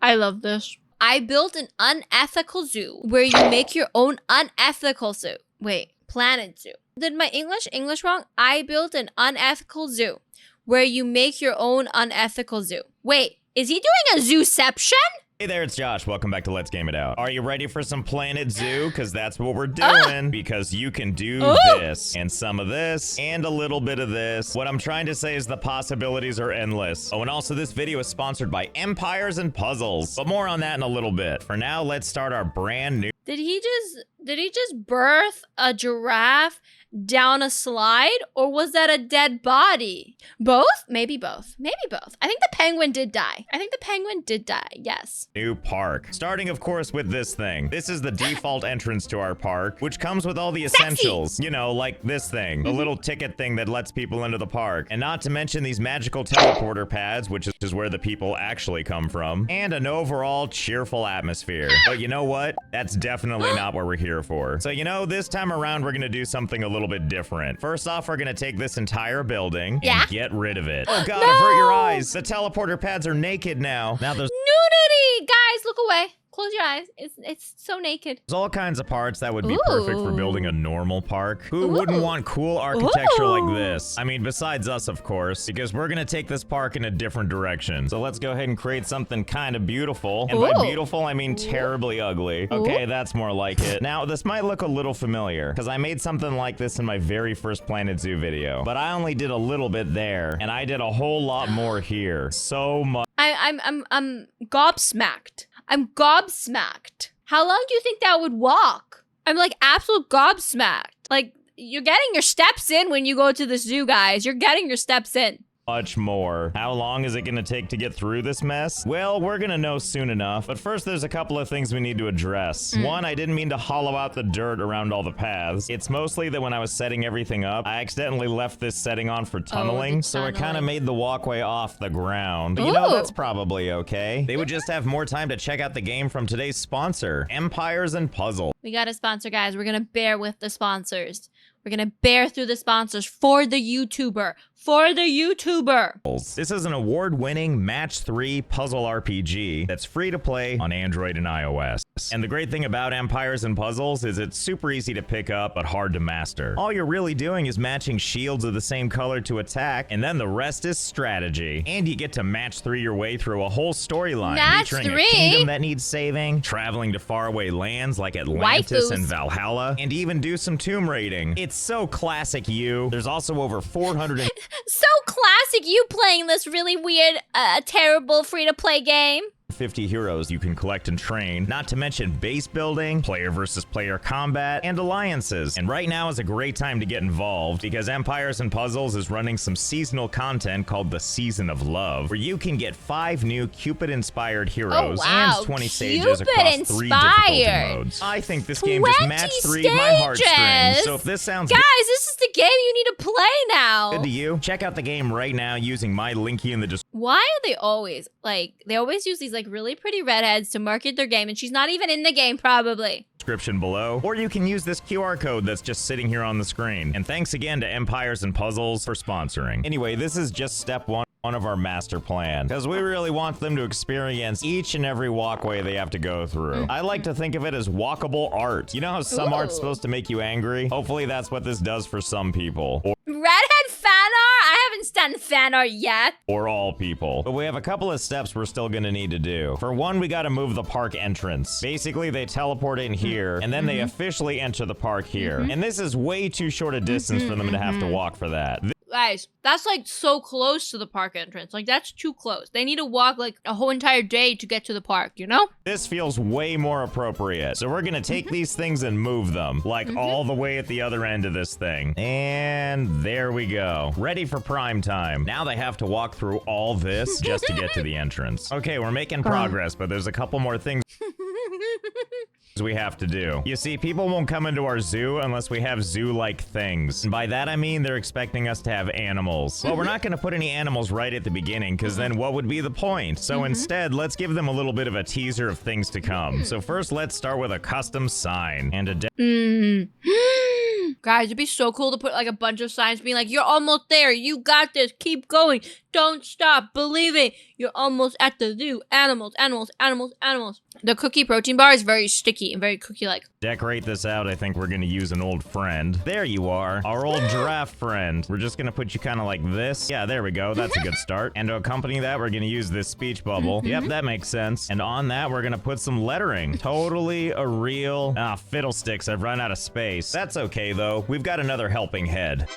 I love this. I built an unethical zoo where you make your own unethical zoo. Wait, planet zoo. Did my English wrong? I built an unethical zoo where you make your own unethical zoo. Wait, is he doing a zooception? Hey there, it's Josh. Welcome back to Let's Game It Out. Are you ready for some Planet Zoo? Because that's what we're doing. Because you can do this, and some of this, and a little bit of this. What I'm trying to say is the possibilities are endless. Oh, and also this video is sponsored by Empires and Puzzles. But more on that in a little bit. For now, let's start our brand new... Did he just birth a giraffe down a slide, or was that a dead body? Both? Maybe both. Maybe both. I think the penguin did die. Yes. New park. Starting, of course, with this thing. This is the default entrance to our park, which comes with all the essentials. You know, like this thing. The little ticket thing that lets people into the park. And not to mention these magical teleporter pads, which is where the people actually come from. And an overall cheerful atmosphere. But you know what? That's definitely not what we're here for. So, you know, this time around, we're gonna do something a little bit different. First off, we're gonna take this entire building and get rid of it. Oh god, avert your eyes. The teleporter pads are naked now. Now there's nudity! Guys, look away. Close your eyes. It's so naked. There's all kinds of parts that would be perfect for building a normal park. Who wouldn't want cool architecture like this? I mean, besides us, of course, because we're gonna take this park in a different direction. So let's go ahead and create something kind of beautiful. And by beautiful, I mean terribly ugly. Okay, that's more like it. Now, this might look a little familiar, because I made something like this in my very first Planet Zoo video. But I only did a little bit there, and I did a whole lot more here. So much. I'm gobsmacked. I'm gobsmacked. How long do you think that would walk? I'm like absolute gobsmacked. Like, you're getting your steps in when you go to the zoo, guys. You're getting your steps in. Much more. How long is it gonna take to get through this mess? Well, we're gonna know soon enough. But first, there's a couple of things we need to address. One, I didn't mean to hollow out the dirt around all the paths. It's mostly that when I was setting everything up, I accidentally left this setting on for tunneling, so it kind of made the walkway off the ground. But you know, that's probably okay. They would just have more time to check out the game from today's sponsor, Empires and Puzzles. We got a sponsor, guys. We're gonna bear with the sponsors. We're gonna bear through the sponsors for the YouTuber. For the YouTuber. This is an award-winning Match 3 puzzle RPG that's free to play on Android and iOS. And the great thing about Empires and Puzzles is it's super easy to pick up, but hard to master. All you're really doing is matching shields of the same color to attack, and then the rest is strategy. And you get to match 3 your way through a whole storyline, featuring a kingdom that needs saving, traveling to faraway lands like Atlantis and Valhalla, and even do some tomb raiding. It's so classic you. There's also over 400 So classic you playing this really weird, terrible free-to-play game. 50 heroes you can collect and train, not to mention base building, player versus player combat, and alliances. And right now is a great time to get involved because Empires and Puzzles is running some seasonal content called the Season of Love, where you can get 5 new Cupid-inspired heroes and 20 stages across 3 difficulty modes. I think this game just matched 3 of my heartstrings, so if this sounds guys, this is the game you need to play now. Good to you? Check out the game right now using my linky in the description. Why are they always, they always use these, really pretty redheads to market their game, and she's not even in the game, probably. Description below, or you can use this QR code that's just sitting here on the screen. And thanks again to Empires and Puzzles for sponsoring. Anyway, this is just step 1 of our master plan, because we really want them to experience each and every walkway they have to go through. I like to think of it as walkable art. You know how some art's supposed to make you angry? Hopefully that's what this does for some people. Redhead fan art? I haven't done fan art yet. Or all people. But we have a couple of steps we're still gonna need to do. For one, we gotta move the park entrance. Basically, they teleport in here, and then they officially enter the park here. And this is way too short a distance for them to have to walk for that. Guys, that's so close to the park entrance. That's too close. They need to walk a whole entire day to get to the park, you know? This feels way more appropriate. So we're gonna take these things and move them, all the way at the other end of this thing. And there we go. Ready for prime time. Now they have to walk through all this just to get to the entrance. Okay, we're making progress, but there's a couple more things we have to do. You see, people won't come into our zoo unless we have zoo-like things. And by that I mean they're expecting us to have animals. Well, we're not gonna put any animals right at the beginning, because then what would be the point? So instead, let's give them a little bit of a teaser of things to come. So first, let's start with a custom sign and a Guys, it'd be so cool to put a bunch of signs being you're almost there, you got this, keep going, Don't stop believing. You're almost at the zoo. Animals, animals, animals, animals. The cookie protein bar is very sticky and very cookie-like. Decorate this out. I think we're gonna use an old friend. There you are, our old giraffe friend. We're just gonna put you kind of like this. Yeah, there we go. That's a good start. And to accompany that, we're gonna use this speech bubble. Yep, that makes sense. And on that, we're gonna put some lettering. Totally a real... fiddlesticks, I've run out of space. That's okay, though. We've got another helping head.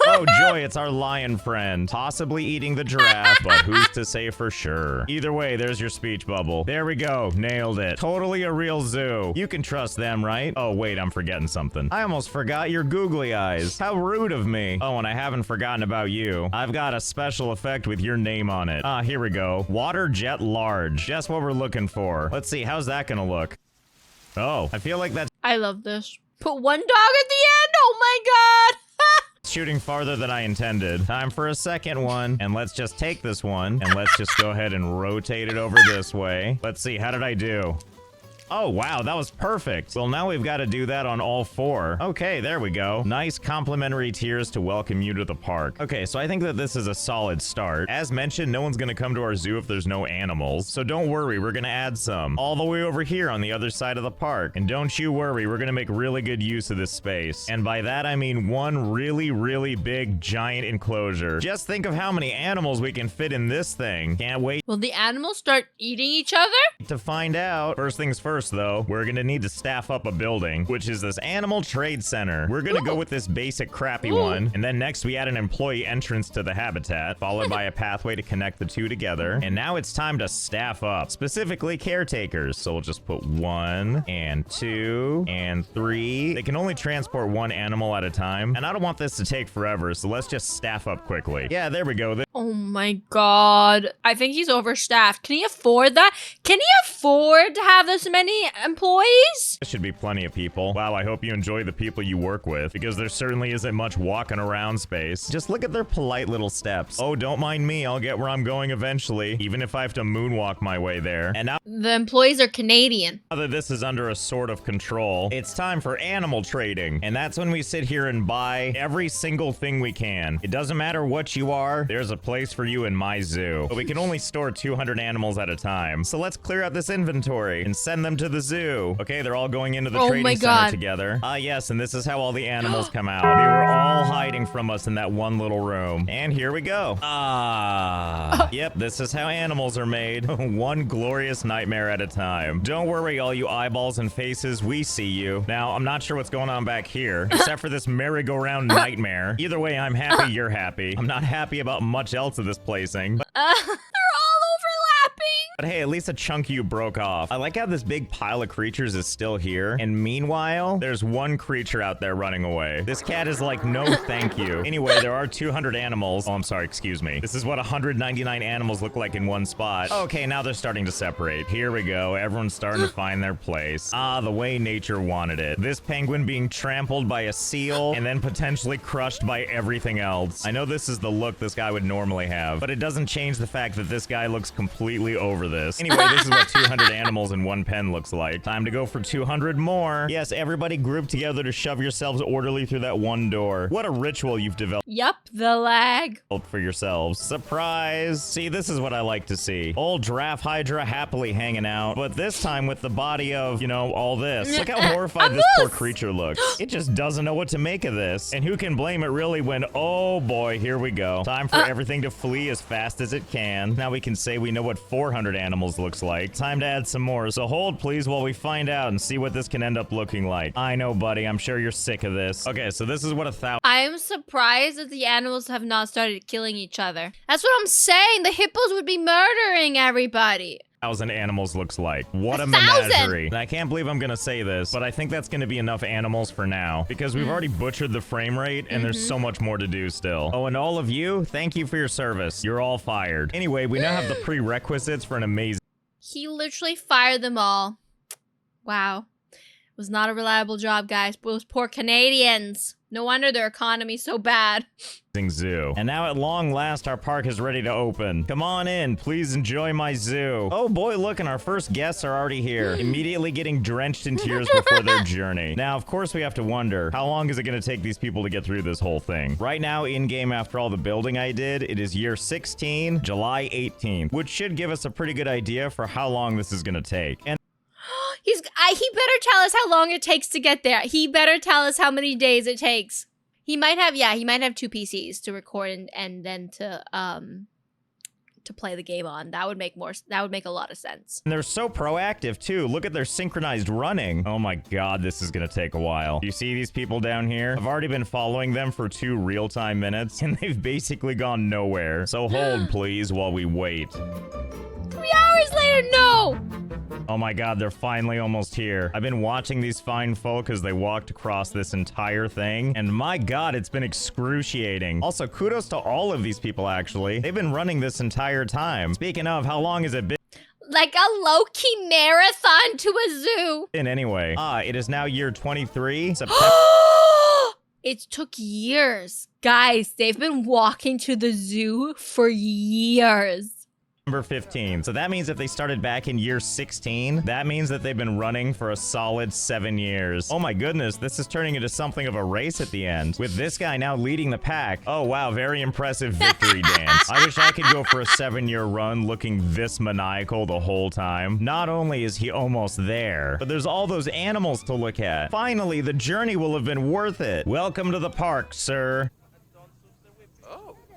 Oh, joy, it's our lion friend. Possibly eating the giraffe, but who's to say for sure? Either way, there's your speech bubble. There we go. Nailed it. Totally a real zoo. You can trust them, right? Oh, wait, I'm forgetting something. I almost forgot your googly eyes. How rude of me. Oh, and I haven't forgotten about you. I've got a special effect with your name on it. Here we go. Water jet large. Just what we're looking for. Let's see, how's that gonna look? Oh, I feel like that's I love this. Put one dog at the end. Oh my god. shooting farther than I intended. Time for a second one. And let's just take this one. And let's just go ahead and rotate it over this way. Let's see, how did I do? Oh, wow, that was perfect. Well, now we've got to do that on all four. Okay, there we go. Nice complimentary tiers to welcome you to the park. Okay, so I think that this is a solid start. As mentioned, no one's going to come to our zoo if there's no animals. So don't worry, we're going to add some all the way over here on the other side of the park. And don't you worry, we're going to make really good use of this space. And by that, I mean one really, really big giant enclosure. Just think of how many animals we can fit in this thing. Can't wait Will the animals start eating each other? to find out. First things first, though, we're gonna need to staff up a building, which is this animal trade center. We're gonna go with this basic crappy one, and then next we add an employee entrance to the habitat, followed by a pathway to connect the two together. And now it's time to staff up, specifically caretakers. So we'll just put 1 and 2 and 3. They can only transport one animal at a time, and I don't want this to take forever, so let's just staff up quickly. Yeah, there we go. Oh my god. I think he's overstaffed. Can he afford that? Can he afford to have this many employees? There should be plenty of people. Wow, I hope you enjoy the people you work with, because there certainly isn't much walking around space. Just look at their polite little steps. Oh, don't mind me, I'll get where I'm going eventually, even if I have to moonwalk my way there. And now The employees are Canadian. that this is under a sort of control, it's time for animal trading. And that's when we sit here and buy every single thing we can. It doesn't matter what you are, there's a place for you in my zoo. But we can only store 200 animals at a time. So let's clear out this inventory and send them to the zoo. Okay, they're all going into the Oh trading my center God. together. Yes, and this is how all the animals come out. They were all hiding from us in that one little room. And here we go. Yep, this is how animals are made. One glorious nightmare at a time. Don't worry, all you eyeballs and faces, we see you. Now, I'm not sure what's going on back here, except for this merry-go-round nightmare. Either way, I'm happy you're happy. I'm not happy about much else of this placing. They're all overlapping. But hey, at least a chunk of you broke off. I like how this big pile of creatures is still here. And meanwhile, there's one creature out there running away. This cat is like, no thank you. Anyway, there are 200 animals. Oh, I'm sorry, excuse me. This is what 199 animals look like in one spot. Okay, now they're starting to separate. Here we go. Everyone's starting to find their place. The way nature wanted it. This penguin being trampled by a seal and then potentially crushed by everything else. I know this is the look this guy would normally have, but it doesn't change the fact that this guy looks completely over this. Anyway, this is what 200 animals in one pen looks like. Time to go for 200 more. Yes, everybody group together to shove yourselves orderly through that one door. What a ritual you've developed Yup, the lag. for yourselves. Surprise! See, this is what I like to see. Old Giraffe Hydra happily hanging out, but this time with the body of, you know, all this. Look how horrified this poor creature looks. It just doesn't know what to make of this. And who can blame it really when, oh boy, here we go. Time for everything to flee as fast as it can. Now we can say we know what 400 animals looks like. Time to add some more. So hold please while we find out and see what this can end up looking like. I know, buddy. I'm sure you're sick of this. Okay, so this is what 1,000 I am surprised that the animals have not started killing each other. That's what I'm saying. The hippos would be murdering everybody. animals looks like. What a 1,000! menagerie. And I can't believe I'm gonna say this, but I think that's gonna be enough animals for now, because we've already butchered the frame rate and there's so much more to do still. Oh, and all of you, thank you for your service. You're all fired. Anyway, we now have the prerequisites for an amazing He literally fired them all. Wow. Was not a reliable job, guys. Those poor Canadians. No wonder their economy's so bad. Zoo. And now at long last, our park is ready to open. Come on in. Please enjoy my zoo. Oh boy, look, and our first guests are already here, immediately getting drenched in tears before their journey. Now, of course, we have to wonder, how long is it going to take these people to get through this whole thing? Right now, in-game, after all the building I did, it is year 16, July 18th, which should give us a pretty good idea for how long this is going to take. And He better tell us how long it takes to get there. He better tell us how many days it takes. He might have 2 PCs to record and then to play the game on. That would make a lot of sense. they're so proactive too. Look at their synchronized running. Oh my god, this is gonna take a while. You see these people down here? I've already been following them for 2 real-time minutes and they've basically gone nowhere. So hold please while we wait. 3 hours later, no! Oh my god, they're finally almost here. I've been watching these fine folk as they walked across this entire thing, and my god, it's been excruciating. Also, kudos to all of these people, actually. They've been running this entire time. Speaking of, how long has it been? Like a low-key marathon to a zoo. Anyway, it is now year 23, September. It took years. Guys, they've been walking to the zoo for years. Number 15. So that means if they started back in year 16, that means that they've been running for a solid 7 years. Oh my goodness, this is turning into something of a race at the end, with this guy now leading the pack. Oh wow, very impressive victory dance. I wish I could go for a 7-year run looking this maniacal the whole time. Not only is he almost there, but there's all those animals to look at. Finally, the journey will have been worth it. Welcome to the park, sir.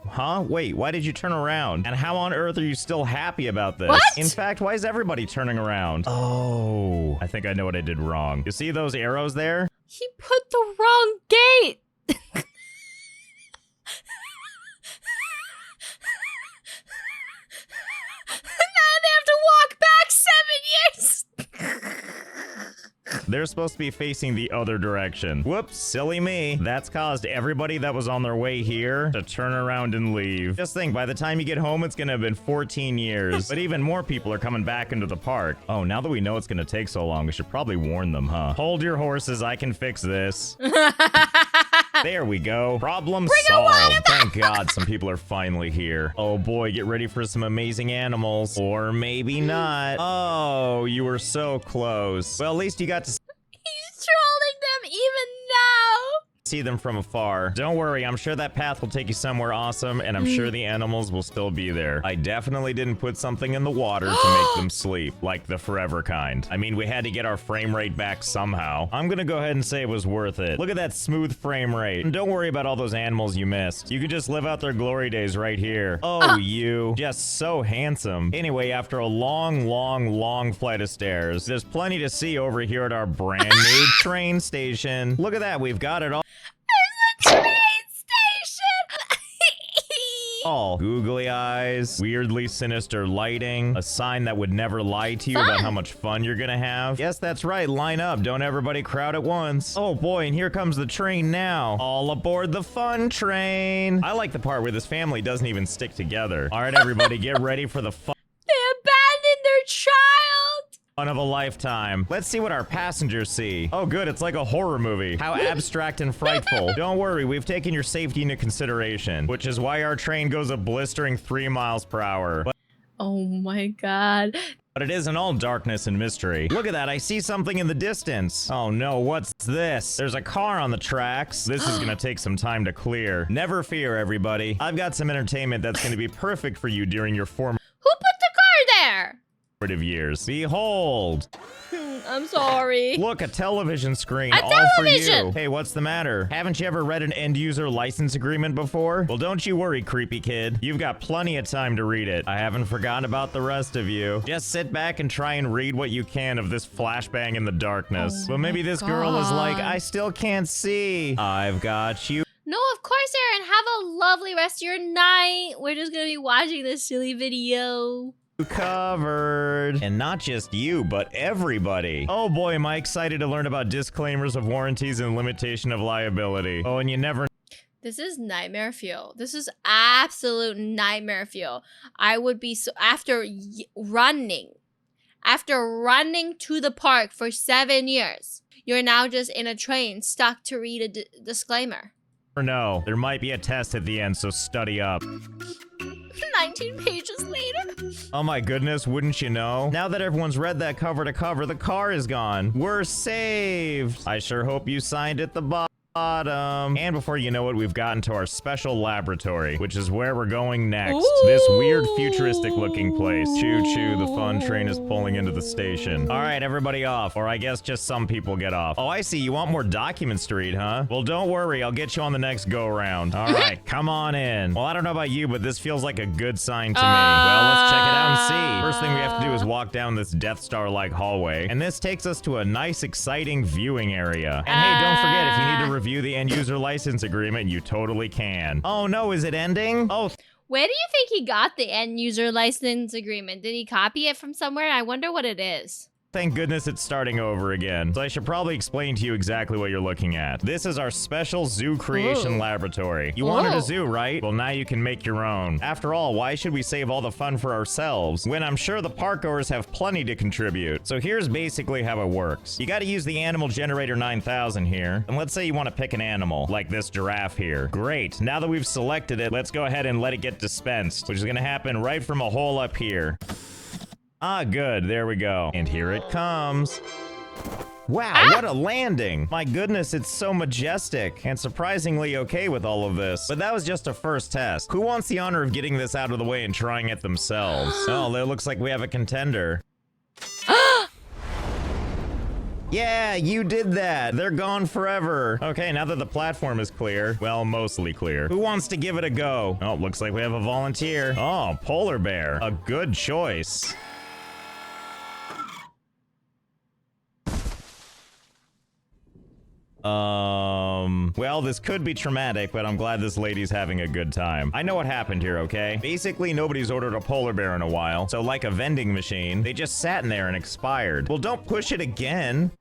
Huh? Wait, why did you turn around? And how on earth are you still happy about this? What? In fact, why is everybody turning around? Oh, I think I know what I did wrong. You see those arrows there? He put the wrong gate. Now they have to walk back 7 years. They're supposed to be facing the other direction. Whoops, silly me. That's caused everybody that was on their way here to turn around and leave. Just think, by the time you get home, it's gonna have been 14 years. But even more people are coming back into the park. Oh, now that we know it's gonna take so long, we should probably warn them, huh? Hold your horses, I can fix this. There we go. Problem solved. Thank God some people are finally here. Oh boy, get ready for some amazing animals. Or maybe not. Oh, you were so close. Well, at least you got to He's trolling them even now. see them from afar. Don't worry, I'm sure that path will take you somewhere awesome, and I'm sure the animals will still be there. I definitely didn't put something in the water to make them sleep, like the forever kind. I mean, we had to get our frame rate back somehow. I'm gonna go ahead and say it was worth it. Look at that smooth frame rate. And don't worry about all those animals you missed. You can just live out their glory days right here. Oh, you. Just so handsome. Anyway, after a long flight of stairs, there's plenty to see over here at our brand new train station. Look at that, we've got it all. There's a train station. All googly eyes, weirdly sinister lighting, a sign that would never lie to you about how much fun you're gonna have. Yes, that's right, line up, don't everybody crowd at once. Oh boy, and here comes the train now. All aboard the fun train. I like the part where this family doesn't even stick together. All right, everybody, get ready for the fun They abandoned their child. of a lifetime. Let's see what our passengers see. Oh good, it's like a horror movie. How abstract and frightful. Don't worry, we've taken your safety into consideration, which is why our train goes a blistering 3 miles per hour. Oh my god. But it isn't all darkness and mystery. Look at that, I see something in the distance. Oh no, what's this? There's a car on the tracks. This is gonna take some time to clear. Never fear, everybody. I've got some entertainment that's gonna be perfect for you during your Who put the car there? formative years. Behold! I'm sorry. Look, a television screen, A all for television! you. Hey, what's the matter? Haven't you ever read an end-user license agreement before? Well, don't you worry, creepy kid. You've got plenty of time to read it. I haven't forgotten about the rest of you. Just sit back and try and read what you can of this flashbang in the darkness. But maybe this girl is like, I still can't see. I've got you. No, of course, Aaron. Have a lovely rest of your night. We're just gonna be watching this silly video. Covered. And not just you, but everybody. Oh boy, am I excited to learn about disclaimers of warranties and limitation of liability. Oh, and you never This is nightmare fuel. This is absolute nightmare fuel. I would be so after running After running to the park for 7 years, you're now just in a train stuck to read a disclaimer. Or no, there might be a test at the end, so study up. 19 pages later. Oh my goodness, wouldn't you know? Now that everyone's read that cover to cover, the car is gone. We're saved. I sure hope you signed at the bottom. And before you know it, we've gotten to our special laboratory, which is where we're going next. Ooh. This weird futuristic looking place. Choo choo, the fun train is pulling into the station. All right, everybody off. Or I guess just some people get off. Oh, I see. You want more documents to read, huh? Well, don't worry. I'll get you on the next go round. All right, come on in. Well, I don't know about you, but this feels like a good sign to me. Well, let's check it out and see. First thing we have to do is walk down this Death Star-like hallway. And this takes us to a nice, exciting viewing area. And hey, don't forget, if you need to review the end user license agreement, you totally can. Oh no, is it ending? Oh, Where do you think he got the end user license agreement? Did he copy it from somewhere? I wonder what it is. thank goodness it's starting over again. So I should probably explain to you exactly what you're looking at. This is our special zoo creation laboratory. You wanted a zoo, right? Well, now you can make your own. After all, why should we save all the fun for ourselves when I'm sure the parkgoers have plenty to contribute? So here's basically how it works. You gotta use the animal generator 9000 here. And let's say you want to pick an animal, like this giraffe here. Great. Now that we've selected it, let's go ahead and let it get dispensed, which is gonna happen right from a hole up here. Ah, good. There we go. And here it comes. Wow, what a landing. My goodness, it's so majestic and surprisingly okay with all of this. But that was just a first test. Who wants the honor of getting this out of the way and trying it themselves? Oh, it looks like we have a contender. Yeah, you did that. They're gone forever. Okay, now that the platform is clear, well, mostly clear. Who wants to give it a go? Oh, looks like we have a volunteer. Oh, polar bear. A good choice. Well, this could be traumatic, but I'm glad this lady's having a good time. I know what happened here, okay? Basically, nobody's ordered a polar bear in a while, so like a vending machine, they just sat in there and expired. Well, don't push it again.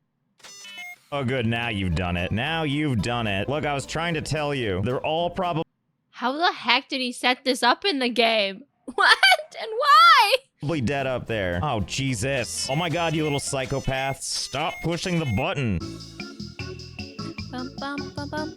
Oh, good, now you've done it. Now you've done it. Look, I was trying to tell you. They're all probably How the heck did he set this up in the game? What? And why? dead up there. Oh, Jesus. Oh my God, you little psychopaths. Stop pushing the button. Bum, bum, bum, bum.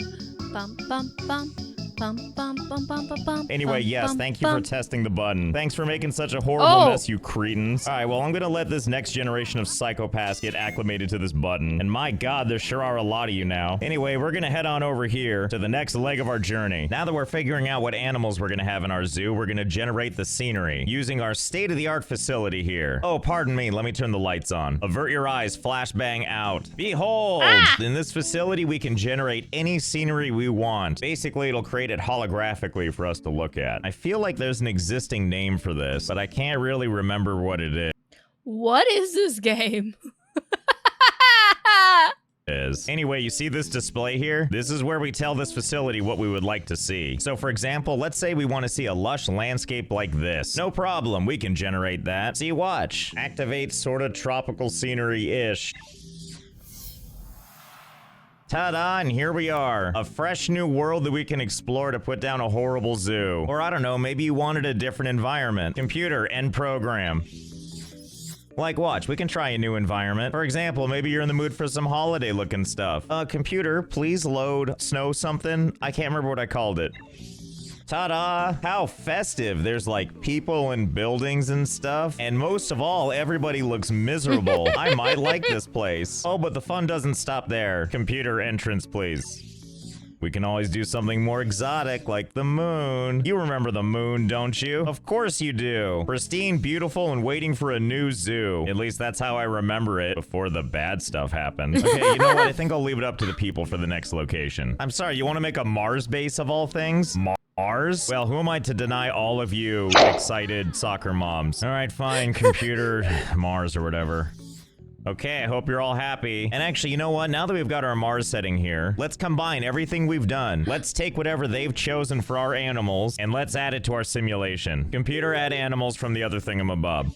Bum, bum, bum. Bum, bum, bum, bum, bum, bum. Anyway, Bum, yes, bum, thank you for bum. testing the button. Thanks for making such a horrible mess, you cretins. All right, well, I'm gonna let this next generation of psychopaths get acclimated to this button. And my God, there sure are a lot of you now. Anyway, we're gonna head on over here to the next leg of our journey. Now that we're figuring out what animals we're gonna have in our zoo, we're gonna generate the scenery using our state-of-the-art facility here. Oh, pardon me, let me turn the lights on. Avert your eyes, flashbang out. Behold! In this facility, we can generate any scenery we want. Basically, it'll create it holographically for us to look at. I feel like there's an existing name for this, but I can't really remember what it What is this game? is. Anyway, you see this display here? This is where we tell this facility what we would like to see. So for example, let's say we want to see a lush landscape like this. No problem, we can generate that. See, watch. Activate sorta tropical scenery-ish. Ta-da, and here we are. A fresh new world that we can explore to put down a horrible zoo. Or I don't know, maybe you wanted a different environment. Computer, end program. Like, watch, we can try a new environment. For example, maybe you're in the mood for some holiday-looking stuff. Computer, please load snow something. I can't remember what I called it. Ta-da! How festive. There's like people and buildings and stuff. And most of all, everybody looks miserable. I might like this place. Oh, but the fun doesn't stop there. Computer entrance, please. We can always do something more exotic, like the moon. You remember the moon, don't you? Of course you do. Pristine, beautiful, and waiting for a new zoo. At least that's how I remember it before the bad stuff happened. Okay, you know what? I think I'll leave it up to the people for the next location. I'm sorry, you want to make a Mars base of all things? Mars? Well, who am I to deny all of you excited soccer moms? All right, fine, computer, Mars or whatever. Okay, I hope you're all happy. And actually, you know what? Now that we've got our Mars setting here, let's combine everything we've done. Let's take whatever they've chosen for our animals, and let's add it to our simulation. Computer, add animals from the other thingamabob.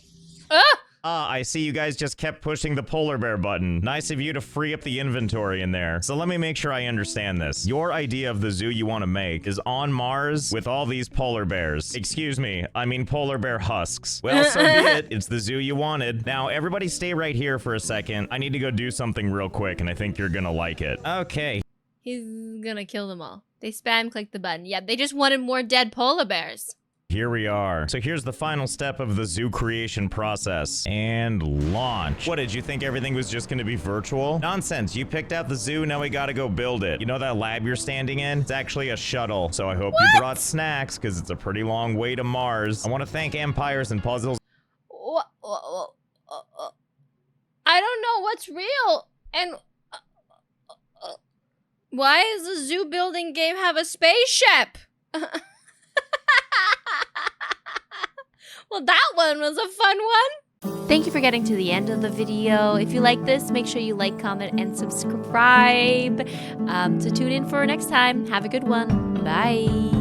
Ah, I see you guys just kept pushing the polar bear button. Nice of you to free up the inventory in there. So let me make sure I understand this. Your idea of the zoo you want to make is on Mars with all these polar bears. Excuse me, I mean polar bear husks. Well, so be it. It's the zoo you wanted. Now, everybody stay right here for a second. I need to go do something real quick, and I think you're gonna like it. Okay. He's gonna kill them all. They spam clicked the button. Yeah, they just wanted more dead polar bears. Here we are. So here's the final step of the zoo creation process. And launch. What, did you think everything was just gonna be virtual? Nonsense, you picked out the zoo, now we gotta go build it. You know that lab you're standing in? It's actually a shuttle. So I hope you brought snacks, because it's a pretty long way to Mars. I want to thank Empires and Puzzles. I don't know what's real. And why does the zoo building game have a spaceship? Well, that one was a fun one. Thank you for getting to the end of the video. If you like this, make sure you like, comment, and subscribe to tune in for next time. Have a good one. Bye.